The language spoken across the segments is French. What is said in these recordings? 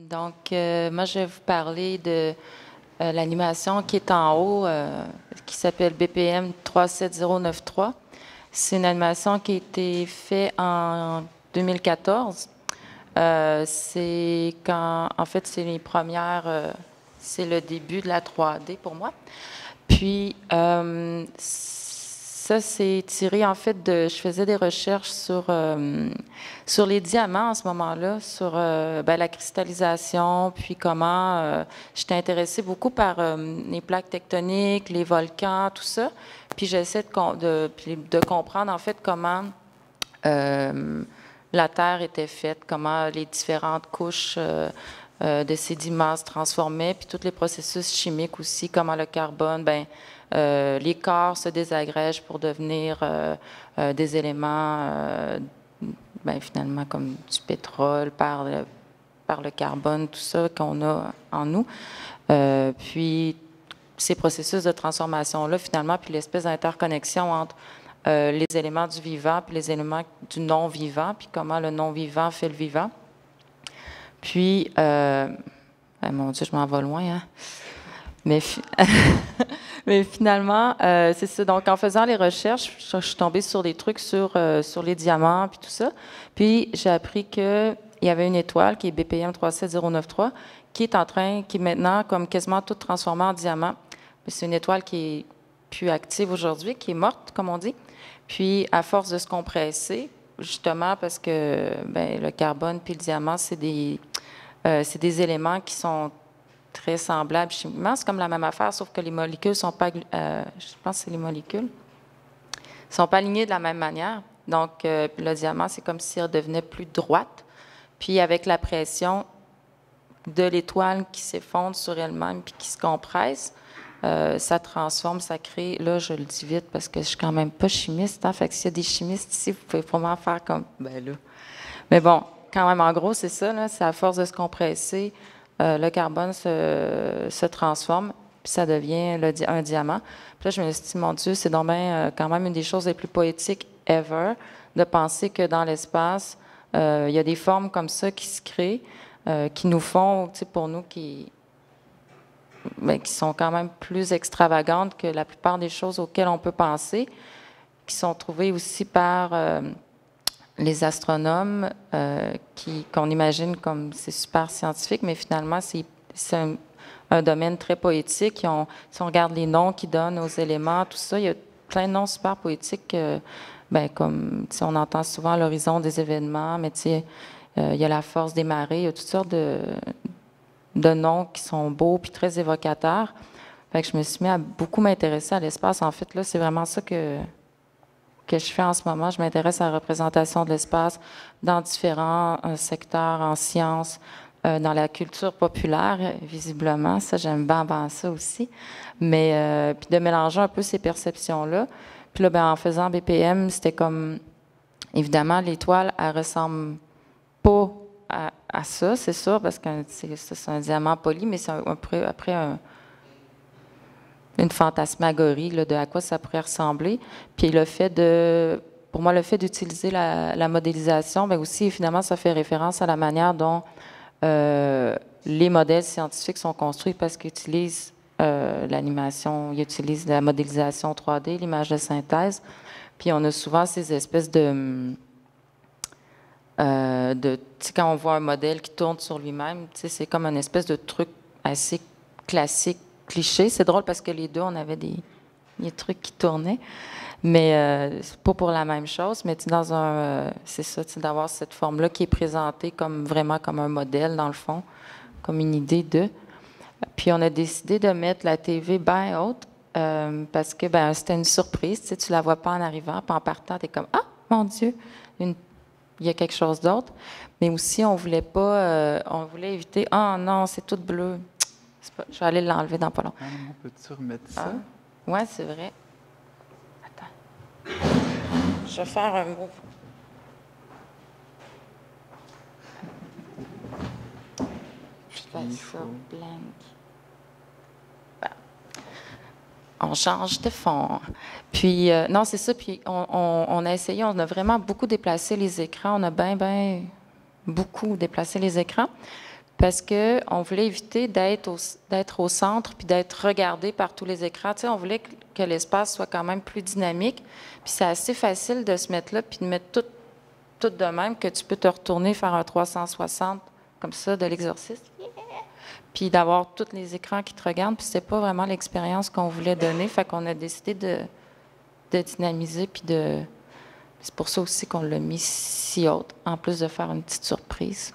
Donc, moi, je vais vous parler de l'animation qui est en haut, qui s'appelle BPM 37093. C'est une animation qui a été faite en 2014. C'est quand, en fait, c'est les premières, c'est le début de la 3D pour moi. Puis, ça, c'est tiré, en fait, je faisais des recherches sur les diamants en ce moment-là, sur la cristallisation, puis comment j'étais intéressée beaucoup par les plaques tectoniques, les volcans, tout ça. Puis j'essaie de comprendre, en fait, comment la Terre était faite, comment les différentes couches de sédiments se transformaient, puis tous les processus chimiques aussi, comment le carbone, les corps se désagrègent pour devenir des éléments, finalement, comme du pétrole, par le carbone, tout ça qu'on a en nous. Puis, ces processus de transformation-là, finalement, puis l'espèce d'interconnexion entre les éléments du vivant puis les éléments du non-vivant, puis comment le non-vivant fait le vivant. Puis, mon Dieu, je m'en vais loin, hein? Mais finalement, c'est ça. Donc, en faisant les recherches, je suis tombée sur des trucs sur les diamants puis tout ça. Puis, j'ai appris qu'il y avait une étoile qui est BPM 37093 qui est maintenant comme quasiment toute transformée en diamant. C'est une étoile qui est plus active aujourd'hui, qui est morte, comme on dit. Puis, à force de se compresser, justement parce que le carbone puis le diamant, c'est des éléments qui sont très semblables chimiquement. C'est comme la même affaire, sauf que les molécules sont pas, je pense que c'est les molécules, sont pas alignées de la même manière. Donc, le diamant, c'est comme si elle devenait plus droite. Puis, avec la pression de l'étoile qui s'effondre sur elle-même puis qui se compresse, ça transforme, ça crée. Là, je le dis vite parce que je suis quand même pas chimiste. Hein, fait que s'il y a des chimistes ici, vous pouvez vraiment faire comme, là. Mais bon, quand même, en gros, c'est ça, là, c'est à force de se compresser, le carbone se transforme, puis ça devient un diamant. Puis là, je me suis dit, mon Dieu, c'est donc bien, quand même une des choses les plus poétiques ever, de penser que dans l'espace, il y a des formes comme ça qui se créent, qui nous font, tu sais, pour nous, qui sont quand même plus extravagantes que la plupart des choses auxquelles on peut penser, qui sont trouvées aussi par les astronomes, qu'on imagine comme c'est super scientifique, mais finalement, c'est un domaine très poétique. Si on regarde les noms qu'ils donnent aux éléments, tout ça, il y a plein de noms super poétiques, comme on entend souvent l'horizon des événements, mais il y a la force des marées, il y a toutes sortes de noms qui sont beaux puis très évocateurs. Fait que je me suis mis à beaucoup m'intéresser à l'espace. En fait, là, c'est vraiment ça que je fais en ce moment. Je m'intéresse à la représentation de l'espace dans différents secteurs, en sciences, dans la culture populaire, visiblement. Ça, j'aime bien ça aussi. Mais puis de mélanger un peu ces perceptions-là. Puis là, en faisant BPM, c'était comme, évidemment, l'étoile, elle ressemble pas à ça, c'est sûr, parce que c'est un diamant poli, mais c'est après une fantasmagorie là, de à quoi ça pourrait ressembler. Puis pour moi, le fait d'utiliser la modélisation, aussi, finalement, ça fait référence à la manière dont les modèles scientifiques sont construits parce qu'ils utilisent l'animation, ils utilisent la modélisation 3D, l'image de synthèse. Puis on a souvent ces espèces quand on voit un modèle qui tourne sur lui-même, c'est comme une espèce de truc assez classique, cliché. C'est drôle parce que les deux, on avait des trucs qui tournaient, mais c'est pas pour la même chose. Mais c'est ça, d'avoir cette forme-là qui est présentée vraiment comme un modèle, dans le fond, comme une idée de. Puis on a décidé de mettre la TV bien haute parce que c'était une surprise. Tu la vois pas en arrivant, puis en partant, tu es comme « Ah, mon Dieu! » Il y a quelque chose d'autre. Mais aussi, on voulait pas, on voulait éviter, « Ah non, c'est tout bleu. » Je vais aller l'enlever dans pas long. On peut-tu remettre ça? Oui, c'est vrai. Attends. Je vais faire un mot. Je fais ça, blank. On change de fond. Puis, non, c'est ça. Puis, on a essayé, on a vraiment beaucoup déplacé les écrans. On a beaucoup déplacé les écrans. parce qu'on voulait éviter d'être au centre puis d'être regardé par tous les écrans. Tu sais, on voulait que l'espace soit quand même plus dynamique. Puis c'est assez facile de se mettre là puis de mettre tout de même que tu peux te retourner faire un 360 comme ça de l'exorcisme. Puis d'avoir tous les écrans qui te regardent. Puis c'était pas vraiment l'expérience qu'on voulait donner. Fait qu'on a décidé de dynamiser puis de... C'est pour ça aussi qu'on l'a mis si haute, en plus de faire une petite surprise.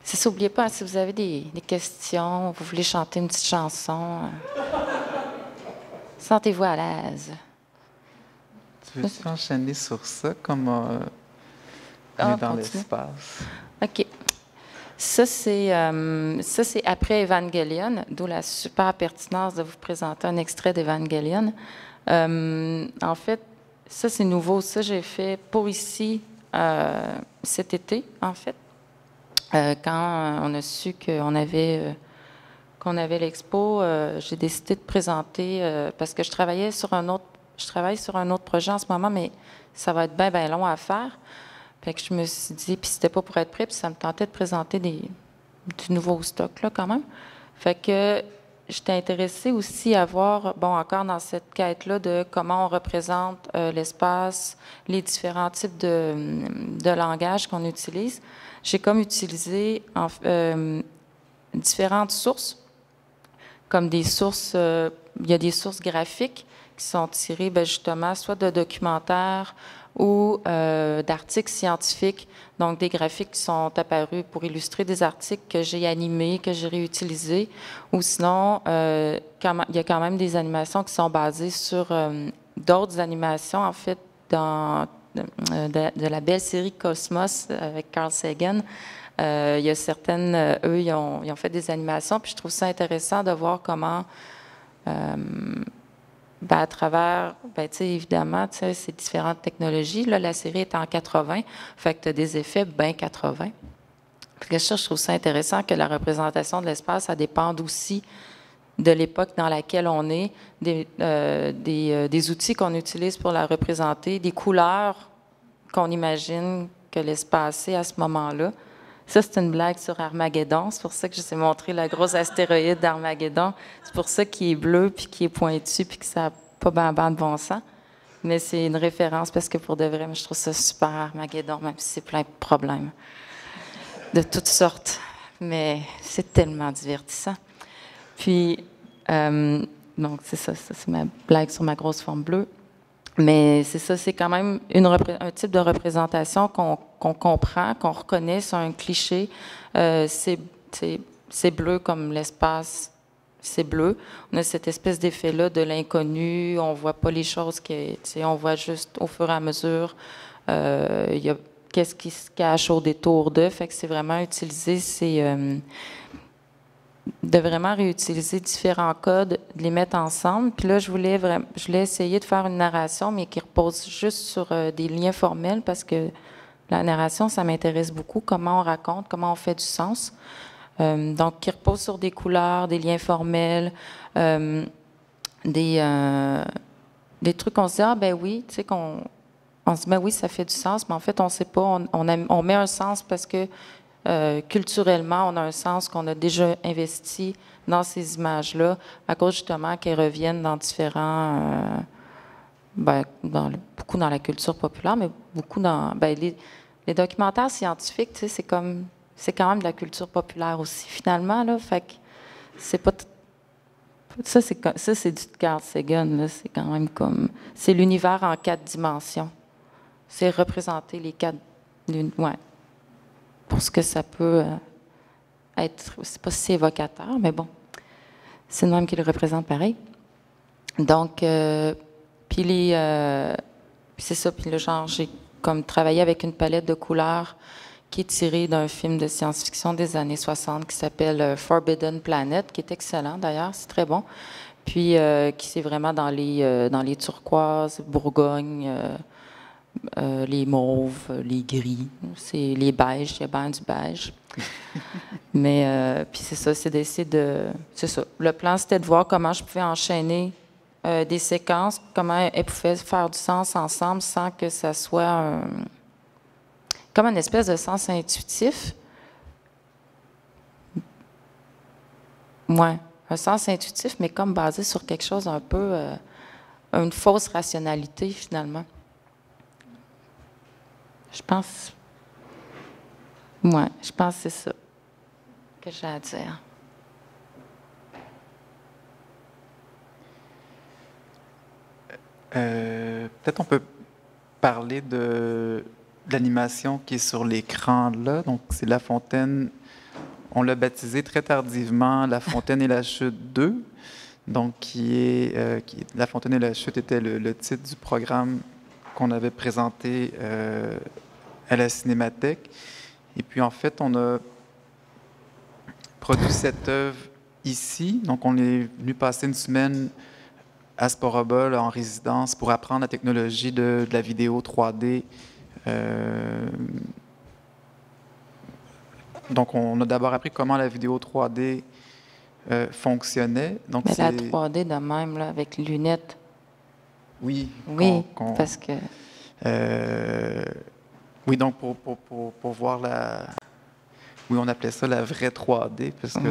C'est ça, n'oubliez pas, si vous avez des questions, vous voulez chanter une petite chanson, sentez-vous à l'aise. Tu veux-tu enchaîner sur ça, comme on est dans l'espace? OK. Ça, c'est après Evangelion, d'où la super pertinence de vous présenter un extrait d'Evangelion. En fait, ça, c'est nouveau. Ça, j'ai fait pour ici cet été, en fait. Quand on a su qu'on avait l'expo, j'ai décidé de présenter, parce que je travaille sur un autre projet en ce moment, mais ça va être bien, bien long à faire. Fait que je me suis dit, puis c'était pas pour être prêt, puis ça me tentait de présenter du nouveau stock, là, quand même. Fait que j'étais intéressée aussi à voir, bon, encore dans cette quête-là de comment on représente l'espace, les différents types de langage qu'on utilise. J'ai comme utilisé différentes sources, comme des sources, il y a des sources graphiques qui sont tirées, bien, justement, soit de documentaires ou d'articles scientifiques, donc des graphiques qui sont apparus pour illustrer des articles que j'ai animés, que j'ai réutilisés, ou sinon, il y a quand même des animations qui sont basées sur d'autres animations, en fait, de la belle série Cosmos avec Carl Sagan. Il y a certaines, eux, ils ont fait des animations, puis je trouve ça intéressant de voir comment, à travers, tu sais, évidemment, tu sais, ces différentes technologies. Là, la série est en 80, fait que tu as des effets bien 80. Puis ça, je trouve ça intéressant que la représentation de l'espace, ça dépende aussi de l'époque dans laquelle on est, des outils qu'on utilise pour la représenter, des couleurs qu'on imagine que l'espace est à ce moment-là. Ça, c'est une blague sur Armageddon. C'est pour ça que je vous ai montré le gros astéroïde d'Armageddon. C'est pour ça qu'il est bleu, puis qu'il est pointu, puis que ça n'a pas de bon sens. Mais c'est une référence parce que pour de vrai, je trouve ça super, Armageddon, même si c'est plein de problèmes de toutes sortes. Mais c'est tellement divertissant. Puis, donc c'est ça c'est ma blague sur ma grosse forme bleue. Mais c'est ça, c'est quand même un type de représentation qu'on comprend, qu'on reconnaît, c'est un cliché. C'est bleu comme l'espace, c'est bleu. On a cette espèce d'effet-là de l'inconnu, on voit pas les choses, on voit juste au fur et à mesure, il y a qu'est-ce qui se cache au détour d'eux. Fait que c'est vraiment utiliser de vraiment réutiliser différents codes, de les mettre ensemble. Puis là, je voulais essayer de faire une narration, mais qui repose juste sur des liens formels, parce que la narration, ça m'intéresse beaucoup, comment on raconte, comment on fait du sens. Donc, qui repose sur des couleurs, des liens formels, des trucs qu'on se dit, ah ben oui, tu sais, on se dit, ben oui, ça fait du sens, mais en fait, on ne sait pas, on met un sens parce que culturellement, on a un sens qu'on a déjà investi dans ces images-là, à cause justement qu'elles reviennent dans différents, beaucoup dans la culture populaire, mais beaucoup dans les documentaires scientifiques, tu sais, c'est quand même de la culture populaire aussi, finalement, là, fait que c'est pas... Ça, c'est du Carl Sagan, là, c'est quand même comme... C'est l'univers en 4 dimensions. C'est représenter les 4... Ouais. Pour ce que ça peut être, c'est pas si évocateur, mais bon, c'est le même qui le représente pareil. Donc, puis c'est ça, puis le genre, j'ai comme travaillé avec une palette de couleurs qui est tirée d'un film de science-fiction des années 60 qui s'appelle Forbidden Planet, qui est excellent d'ailleurs, c'est très bon, puis qui c'est vraiment dans les turquoises, Bourgogne, les mauves, les gris, c'est les beiges, il y a bien du beige. Mais puis c'est ça, c'est d'essayer de... C'est ça. Le plan, c'était de voir comment je pouvais enchaîner des séquences, comment elles pouvaient faire du sens ensemble sans que ça soit comme une espèce de sens intuitif, Ouais, un sens intuitif, mais comme basé sur quelque chose un peu, une fausse rationalité finalement. Je pense que c'est ça que j'ai à dire. Peut-être on peut parler de l'animation qui est sur l'écran là. Donc, c'est La Fontaine. On l'a baptisé très tardivement La Fontaine et la Chute 2. Donc, La Fontaine et la Chute était le titre du programme qu'on avait présenté à la Cinémathèque. Et puis, en fait, on a produit cette œuvre ici. Donc, on est venu passer une semaine à Sporobol en résidence pour apprendre la technologie de la vidéo 3D. Donc, on a d'abord appris comment la vidéo 3D fonctionnait. Donc, mais la 3D de même, là, avec les lunettes. Oui. Oui, parce que... oui, donc pour voir la... Oui, on appelait ça la vraie 3D, parce que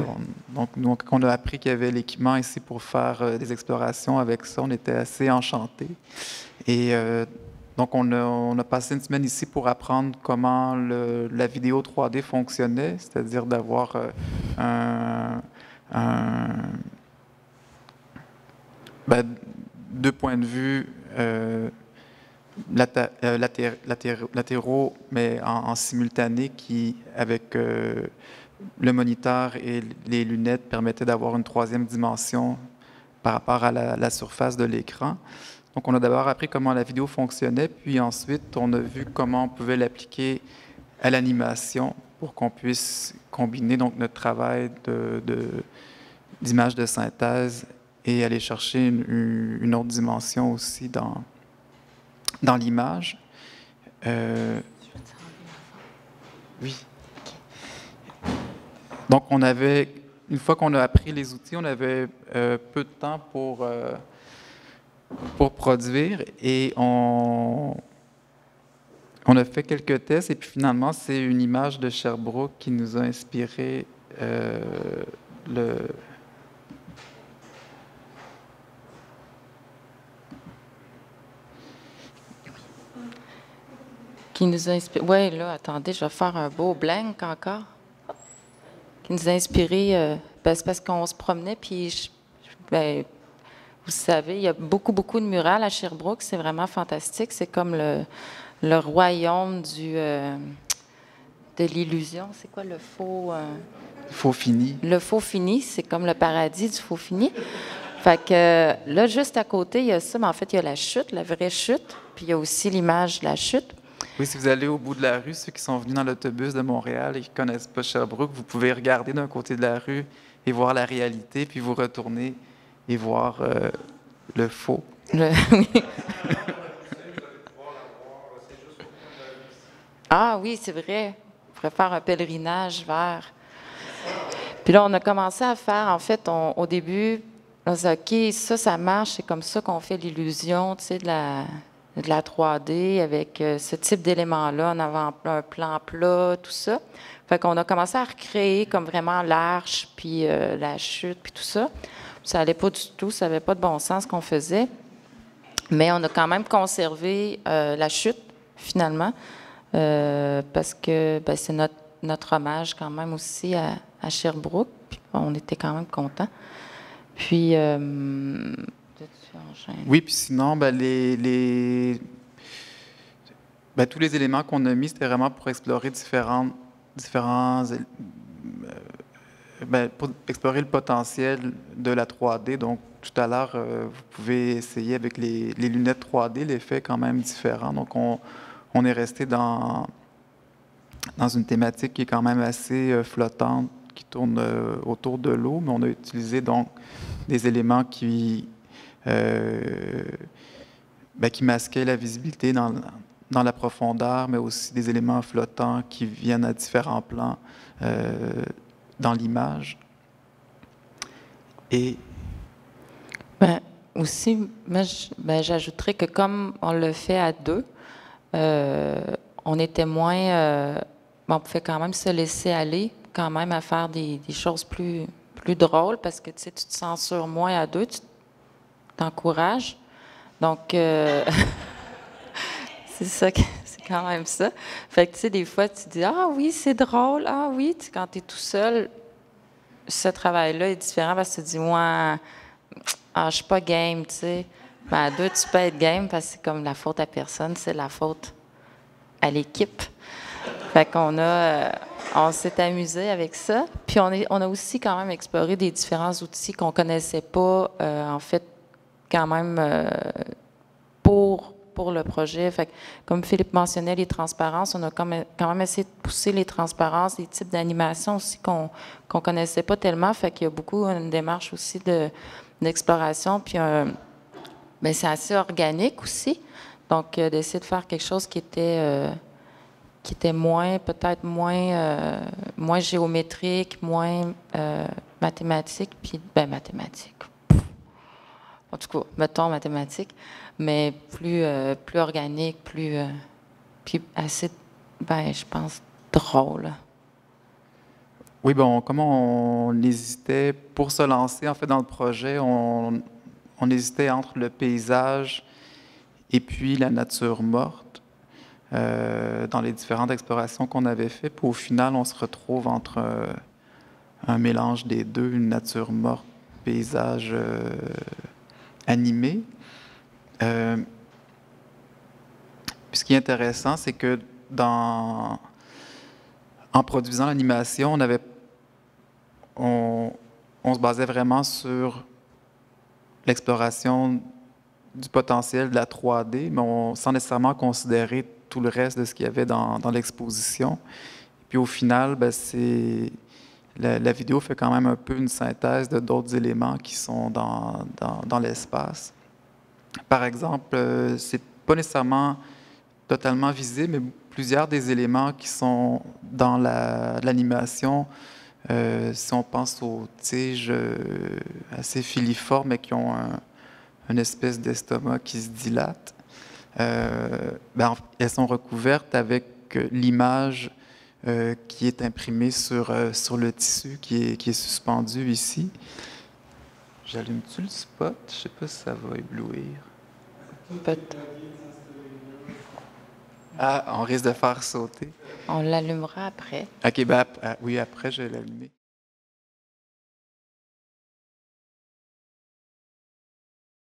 donc, nous, quand on a appris qu'il y avait l'équipement ici pour faire des explorations avec ça, on était assez enchantés. Et donc, on a passé une semaine ici pour apprendre comment la vidéo 3D fonctionnait, c'est-à-dire d'avoir deux points de vue latéraux, mais en simultané, qui, avec le moniteur et les lunettes, permettaient d'avoir une troisième dimension par rapport à la surface de l'écran. Donc, on a d'abord appris comment la vidéo fonctionnait, puis ensuite, on a vu comment on pouvait l'appliquer à l'animation pour qu'on puisse combiner donc, notre travail d'image de synthèse et aller chercher une autre dimension aussi dans l'image. Oui. Donc, une fois qu'on a appris les outils, on avait peu de temps pour produire et on a fait quelques tests et puis finalement, c'est une image de Sherbrooke qui nous a inspiré Qui nous a inspiré. Oui, là, attendez, je vais faire un beau blank encore. Qui nous a inspiré. C'est parce qu'on se promenait, puis vous savez, il y a beaucoup, beaucoup de murales à Sherbrooke. C'est vraiment fantastique. C'est comme le royaume de l'illusion. C'est quoi le faux? Faux fini. Le faux fini, c'est comme le paradis du faux fini. Fait que là, juste à côté, il y a ça, mais en fait, il y a la chute, la vraie chute, puis il y a aussi l'image de la chute. Oui, si vous allez au bout de la rue, ceux qui sont venus dans l'autobus de Montréal et qui ne connaissent pas Sherbrooke, vous pouvez regarder d'un côté de la rue et voir la réalité, puis vous retourner et voir le faux. Ah oui, c'est vrai. On pourrait faire un pèlerinage vers... Puis là, on a commencé à faire, en fait, au début, on a dit, OK, ça marche, c'est comme ça qu'on fait l'illusion, tu sais, de la 3D avec ce type d'éléments-là, en avant un plan plat, tout ça. Fait qu'on a commencé à recréer comme vraiment l'arche, puis la chute, puis tout ça. Ça n'allait pas du tout, ça n'avait pas de bon sens ce qu'on faisait. Mais on a quand même conservé la chute, finalement, parce que c'est notre hommage quand même aussi à Sherbrooke. Puis on était quand même contents. Puis... oui, puis sinon, tous les éléments qu'on a mis, c'était vraiment pour explorer pour explorer le potentiel de la 3D. Donc, tout à l'heure, vous pouvez essayer avec les lunettes 3D, l'effet est quand même différent. Donc, on est resté dans une thématique qui est quand même assez flottante, qui tourne autour de l'eau, mais on a utilisé donc des éléments qui masquaient la visibilité dans la profondeur, mais aussi des éléments flottants qui viennent à différents plans dans l'image. Et aussi, j'ajouterais que comme on le fait à deux, on était moins... on pouvait quand même se laisser aller, quand même, à faire des choses plus plus drôle parce que tu sais, tu te censures moins à deux, tu t'encourages. Donc, c'est ça, c'est quand même ça. Fait que tu sais, des fois, tu dis, ah oui, c'est drôle, ah oui, quand tu es tout seul, ce travail-là est différent parce que tu te dis, moi, je suis pas game, tu sais. Mais à deux, tu peux être game parce que c'est comme la faute à personne, c'est la faute à l'équipe. Fait on s'est amusé avec ça. Puis on a aussi quand même exploré des différents outils qu'on connaissait pas, en fait, quand même pour le projet. Fait que, comme Philippe mentionnait, les transparences, on a quand même essayé de pousser les transparences, des types d'animation aussi qu'on connaissait pas tellement. Fait qu'il y a beaucoup une démarche aussi d'exploration. Puis ben, c'est assez organique aussi. Donc, d'essayer de faire quelque chose qui était peut-être moins géométrique, moins mathématique, puis, ben, mathématique. En tout cas, mettons mathématique, mais plus organique, puis assez, ben, je pense, drôle. Oui, bon, comme on hésitait pour se lancer en fait dans le projet, on hésitait entre le paysage et puis la nature morte dans les différentes explorations qu'on avait fait. Puis au final, on se retrouve entre un mélange des deux, une nature morte, paysage animé. Puis ce qui est intéressant, c'est que en produisant l'animation, on se basait vraiment sur l'exploration du potentiel de la 3D, mais sans nécessairement considérer tout le reste de ce qu'il y avait dans l'exposition. Puis au final, ben, la vidéo fait quand même un peu une synthèse de d'autres éléments qui sont dans l'espace. Par exemple, c'est pas nécessairement totalement visible, mais plusieurs des éléments qui sont dans l'animation, si on pense aux tiges assez filiformes et qui ont une espèce d'estomac qui se dilate, ben, elles sont recouvertes avec l'image qui est imprimée sur le tissu qui est suspendu ici. J'allume-tu le spot? Je ne sais pas si ça va éblouir. Peut-être. Ah, on risque de faire sauter. On l'allumera après. OK, ben, oui, après, je vais l'allumer.